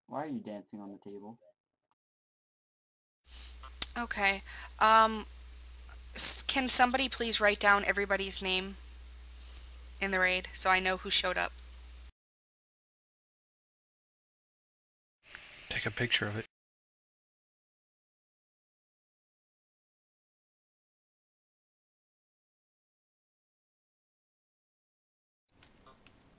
Why are you dancing on the table? Okay. Can somebody please write down everybody's name in the raid so I know who showed up? Take a picture of it.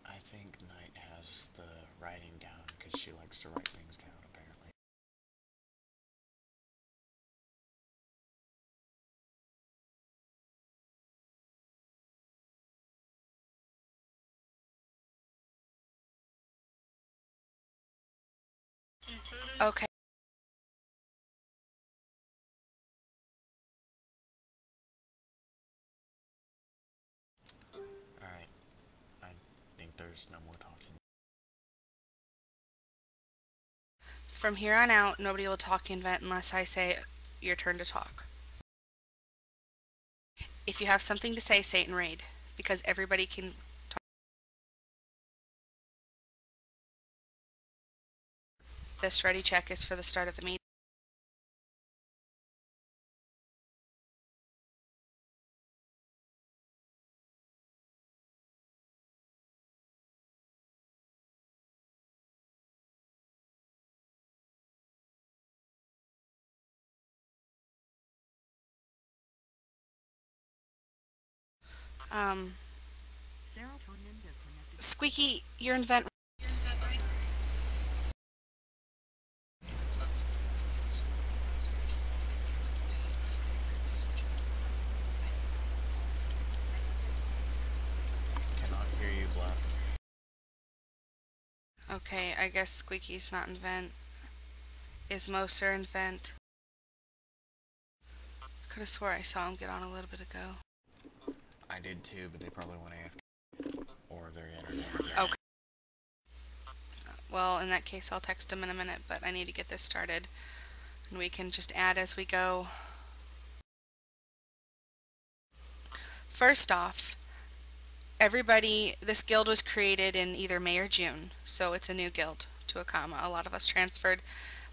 I think Knight has the writing down because she likes to write things down, apparently. Okay. Alright, I think there's no more talking. From here on out, nobody will talk in vent unless I say your turn to talk. If you have something to say it in raid, because everybody can talk. This ready check is for the start of the meeting. Squeaky, you're in vent. Cannot hear you, Bluff. Okay, I guess Squeaky's not in vent. Is Moser in vent? Could have swore I saw him get on a little bit ago. I did too, but they probably went AFK. Or their internet. Okay. Well, in that case, I'll text him in a minute, but I need to get this started. And we can just add as we go. First off, everybody, this guild was created in either May or June, so it's a new guild to a comma. A lot of us transferred.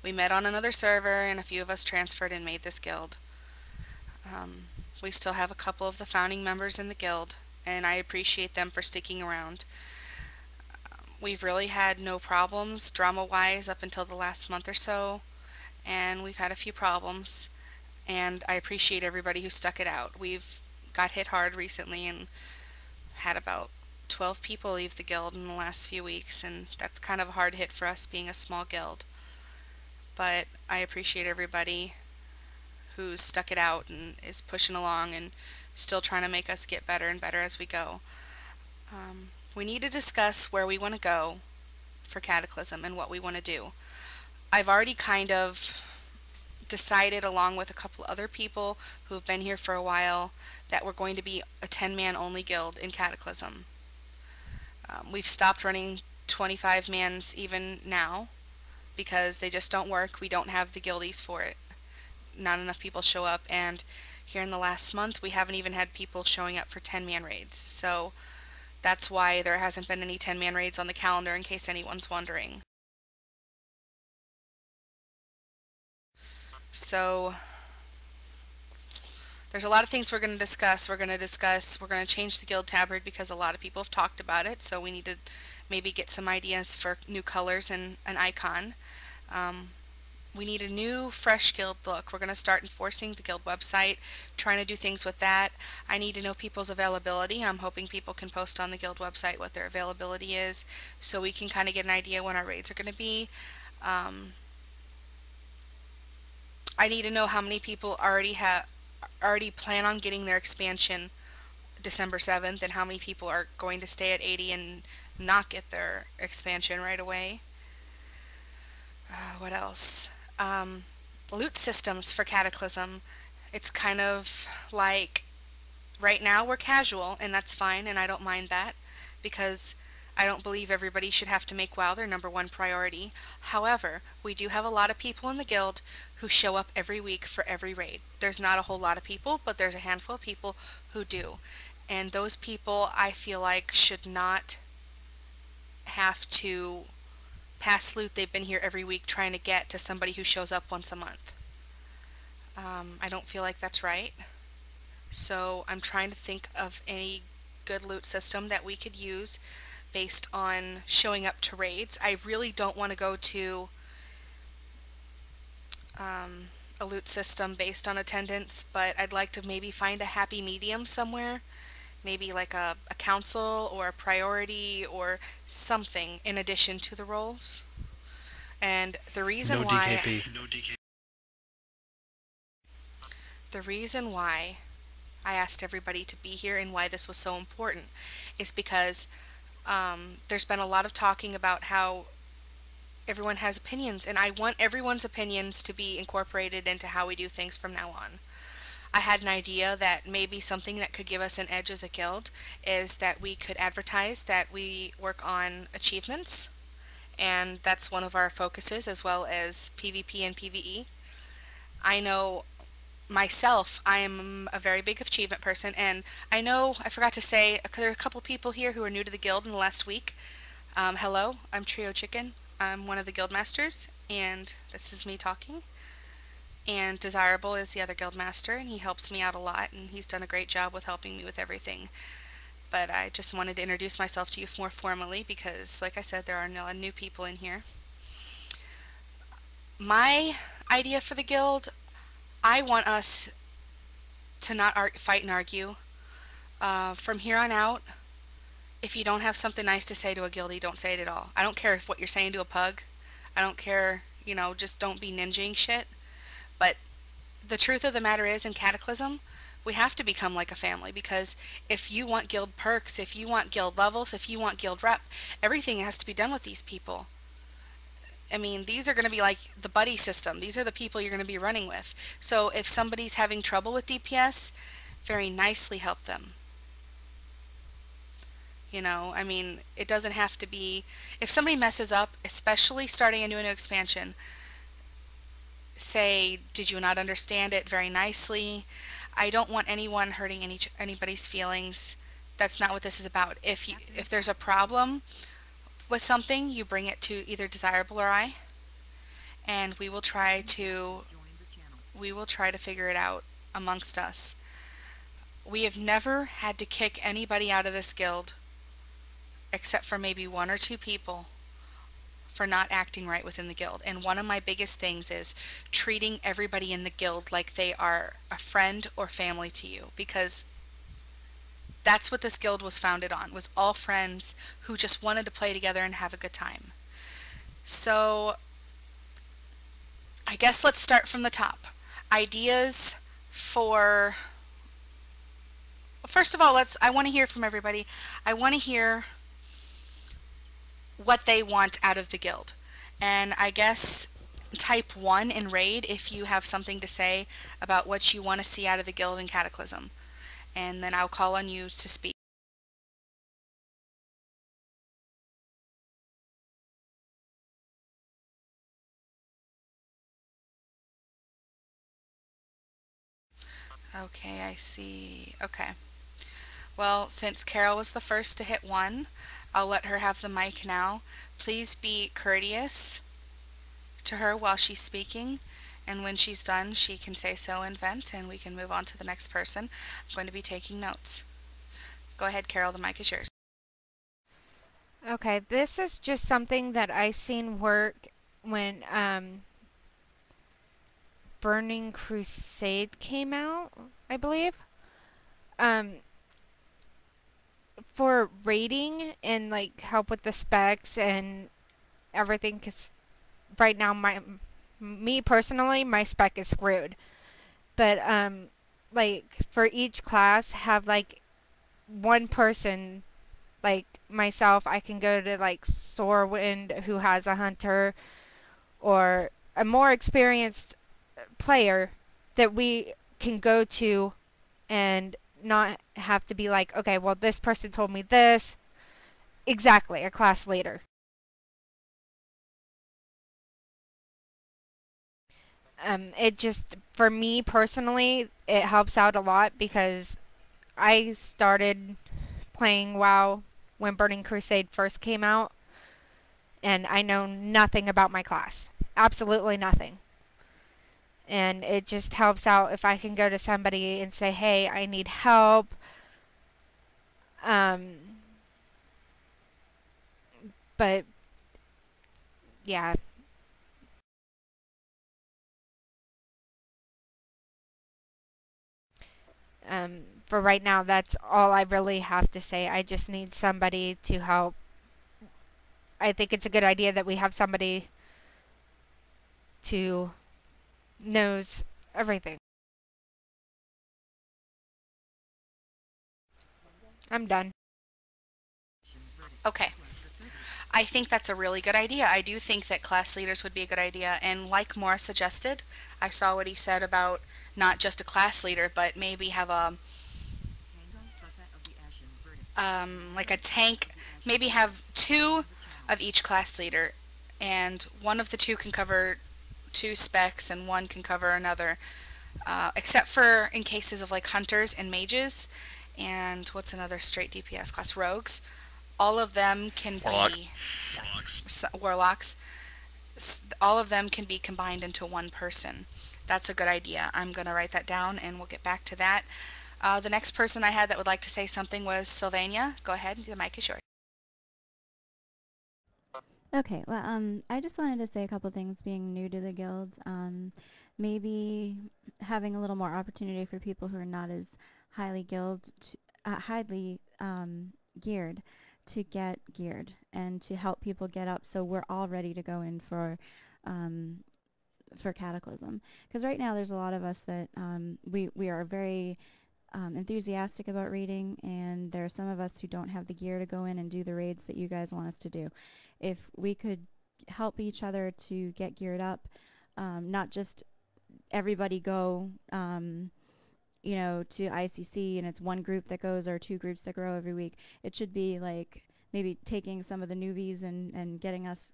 We met on another server, and a few of us transferred and made this guild. We still have a couple of the founding members in the guild, and I appreciate them for sticking around. We've really had no problems drama-wise up until the last month or so, and we've had a few problems, and I appreciate everybody who stuck it out. We've got hit hard recently and had about 12 people leave the guild in the last few weeks, and that's kind of a hard hit for us being a small guild. But I appreciate everybody who's stuck it out and is pushing along and still trying to make us get better and better as we go. We need to discuss where we want to go for Cataclysm and what we want to do. I've already kind of decided, along with a couple other people who have been here for a while, that we're going to be a 10-man only guild in Cataclysm. We've stopped running 25 mans even now because they just don't work. We don't have the guildies for it. Not enough people show up, and here in the last month we haven't even had people showing up for 10-man raids. So that's why there hasn't been any 10-man raids on the calendar, in case anyone's wondering. So there's a lot of things we're going to discuss. We're going to change the guild tabard because a lot of people have talked about it, so we need to maybe get some ideas for new colors and an icon. We need a new, fresh guild look. We're going to start enforcing the guild website, trying to do things with that. I need to know people's availability. I'm hoping people can post on the guild website what their availability is so we can kind of get an idea when our raids are going to be. I need to know how many people already plan on getting their expansion December 7th and how many people are going to stay at 80 and not get their expansion right away. What else? Loot systems for Cataclysm. It's kind of like right now we're casual, and that's fine, and I don't mind that because I don't believe everybody should have to make WoW their #1 priority. However, we do have a lot of people in the guild who show up every week for every raid. There's not a whole lot of people, but there's a handful of people who do. And those people I feel like should not have to past loot they've been here every week trying to get to somebody who shows up once a month. I don't feel like that's right. So I'm trying to think of any good loot system that we could use based on showing up to raids. I really don't want to go to a loot system based on attendance, but I'd like to maybe find a happy medium somewhere. Maybe like a council or a priority or something in addition to the roles. And the reason No why DKP. the reason why I asked everybody to be here and why this was so important is because there's been a lot of talking about how everyone has opinions, and I want everyone's opinions to be incorporated into how we do things from now on. I had an idea that maybe something that could give us an edge as a guild is that we could advertise that we work on achievements, and that's one of our focuses, as well as PvP and PvE. I know myself, I am a very big achievement person, and I know I forgot to say there are a couple people here who are new to the guild in the last week. Hello, I'm Trio Chicken. I'm one of the guild masters, and this is me talking. And Desirable is the other guild master, and he helps me out a lot, and he's done a great job with helping me with everything. But I just wanted to introduce myself to you more formally because, like I said, there are a lot of new people in here. My idea for the guild, I want us to not fight and argue. From here on out, if you don't have something nice to say to a guildie, don't say it at all. I don't care if what you're saying to a pug. I don't care, just don't be ninjing shit. But the truth of the matter is, in Cataclysm, we have to become like a family, because if you want guild perks, if you want guild levels, if you want guild rep, everything has to be done with these people. I mean, these are going to be like the buddy system. These are the people you're going to be running with. So if somebody's having trouble with DPS, very nicely help them. I mean, it doesn't have to be, if somebody messes up, especially starting into a new expansion, say, did you not understand it, very nicely. I don't want anyone hurting anybody's feelings. That's not what this is about. If there's a problem with something, you bring it to either Desirable or I, and we will try to figure it out amongst us. We have never had to kick anybody out of this guild except for maybe one or two people for not acting right within the guild. And one of my biggest things is treating everybody in the guild like they are a friend or family to you, because that's what this guild was founded on, was all friends who just wanted to play together and have a good time. So I guess let's start from the top. Ideas for, first of all, I want to hear from everybody. I want to hear what they want out of the guild. And I guess type 1 in raid if you have something to say about what you want to see out of the guild in Cataclysm. And then I'll call on you to speak. Okay, I see. Okay. Well, since Carol was the first to hit 1, I'll let her have the mic now. Please be courteous to her while she's speaking, and when she's done, she can say so and vent, and we can move on to the next person. I'm going to be taking notes. Go ahead, Carol, the mic is yours. Okay, this is just something that I seen work when Burning Crusade came out, I believe. Um, for rating and like help with the specs and everything, because right now me personally, my spec is screwed. But like for each class, have like one person, like myself, I can go to like Soarwind, who has a hunter, or a more experienced player that we can go to and not have to be like, okay, well, this person told me this. Exactly, a class leader. It just, for me personally, it helps out a lot because I started playing WoW when Burning Crusade first came out, and I know nothing about my class. Absolutely nothing. And it just helps out if I can go to somebody and say, hey, I need help. Um, but yeah. For right now, that's all I really have to say. I just need somebody to help. I think it's a good idea that we have somebody to knows everything. I'm done. Okay. I think that's a really good idea. I do think that class leaders would be a good idea. And like Morris suggested, I saw what he said about not just a class leader, but maybe have like a tank, maybe have two of each class leader, and one of the two can cover two specs and one can cover another, except for in cases of like hunters and mages, and what's another straight DPS class, rogues. All of them can be warlocks. All of them can be combined into one person. That's a good idea. I'm going to write that down and we'll get back to that. The next person I had that would like to say something was Sylvania. Go ahead, the mic is yours. Okay, well, I just wanted to say a couple things being new to the guild. Maybe having a little more opportunity for people who are not as highly geared to get geared and to help people get up so we're all ready to go in um, for Cataclysm. Because right now there's a lot of us that we are very enthusiastic about raiding, and there are some of us who don't have the gear to go in and do the raids that you guys want us to do. If we could help each other to get geared up, not just everybody go, to ICC and it's one group that goes or two groups that grow every week. It should be like maybe taking some of the newbies and getting us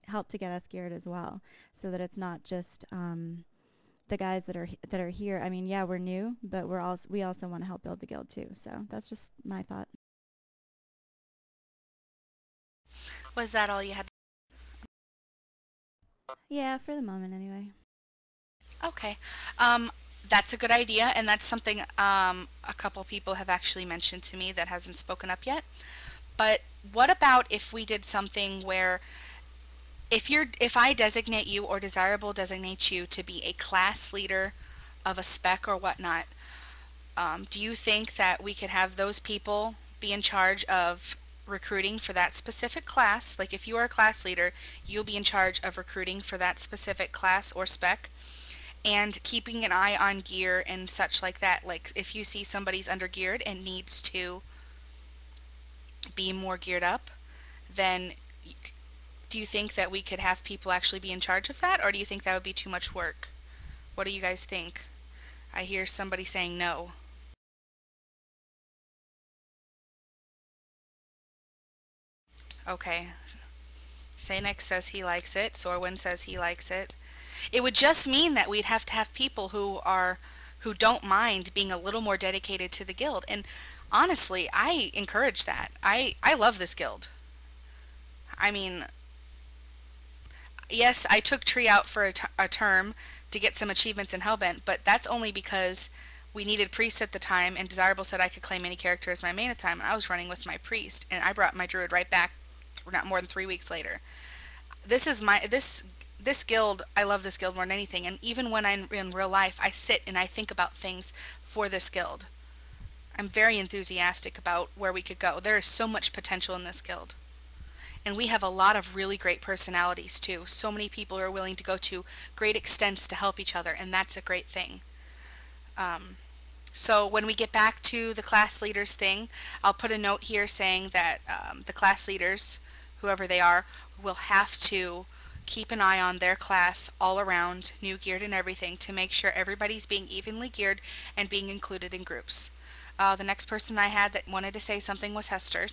help to get us geared as well, so that it's not just the guys that are here. I mean, yeah, we're new, but we also want to help build the guild too. So that's just my thought. Was that all you had? Yeah, for the moment anyway. Okay. That's a good idea, and that's something a couple people have actually mentioned to me that hasn't spoken up yet. But what about if we did something where if I designate you or Desirable designates you to be a class leader of a spec or whatnot, do you think that we could have those people be in charge of recruiting for that specific class? Like if you are a class leader, you'll be in charge of recruiting for that specific class or spec and keeping an eye on gear and such like that. Like if you see somebody's undergeared and needs to be more geared up, then do you think that we could have people actually be in charge of that, or do you think that would be too much work? What do you guys think? I hear somebody saying no. Okay. Sanex says he likes it. Sorwin says he likes it. It would just mean that we'd have to have people who don't mind being a little more dedicated to the guild. And honestly, I encourage that. I love this guild. I mean, yes, I took Tree out for a term to get some achievements in Hellbent, but that's only because we needed priests at the time, and Desirable said I could claim any character as my main at the time, and I was running with my priest, and I brought my druid right back not more than 3 weeks later. This is this guild, I love this guild more than anything, and even when I'm in real life, I sit and I think about things for this guild. I'm very enthusiastic about where we could go. There is so much potential in this guild. And we have a lot of really great personalities too. So many people are willing to go to great extents to help each other, and that's a great thing. So when we get back to the class leaders thing, I'll put a note here saying that the class leaders, whoever they are, will have to keep an eye on their class all around, new geared and everything, to make sure everybody's being evenly geared and being included in groups. The next person I had that wanted to say something was Hester.